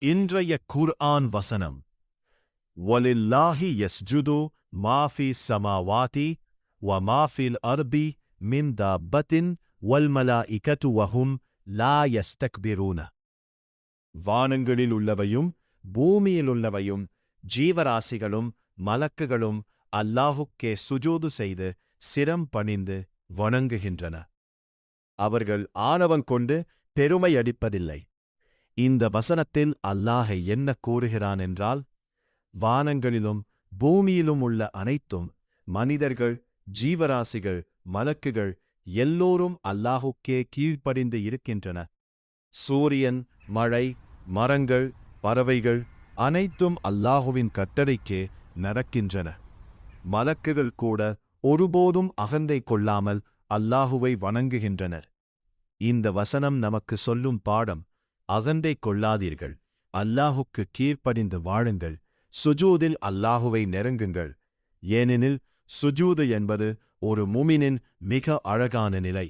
இன்றைய குர்ஆன் வசனம் வலில்லாஹி யஸ்ஜுது மாஃபி ஸமாவாதி வ மாஃபில் அர்தி மின் தாப்பத்தின் வல்மலாஇகத்து வஹும் லா யஸ்தக்பிரூன. வானங்களில் உள்ளவையும் பூமியிலுள்ளவையும் ஜீவராசிகளும் மலக்குகளும் அல்லாஹுக்கே சுஜூது செய்து சிரம் பணிந்து வணங்குகின்றன. அவர்கள் ஆணவம் கொண்டு பெருமையடிப்பதில்லை. இந்த வசனத்தில் அல்லாஹ் என்ன கூறுகிறான் என்றால், வானங்களிலும் பூமியிலும் உள்ள அனைத்தும் மனிதர்கள், ஜீவராசிகள், மலக்குகள் எல்லோரும் அல்லாஹுக்கே கீழ்ப்படிந்து இருக்கின்றன. சூரியன், மழை, மரங்கள், பறவைகள் அனைத்தும் அல்லாஹுவின் கட்டளைக்கே நடக்கின்றன. மலக்குகள் கூட ஒருபோதும் அகந்தை கொள்ளாமல் அல்லாஹுவை வணங்குகின்றனர். இந்த வசனம் நமக்கு சொல்லும் பாடம், அகந்தை கொள்ளாதீர்கள், அல்லாஹுக்கு கீழ்ப்படிந்து வாழுங்கள், சுஜூதில் அல்லாஹுவை நெருங்குங்கள். ஏனெனில் சுஜூது என்பது ஒரு முமினின் மிக அழகான நிலை.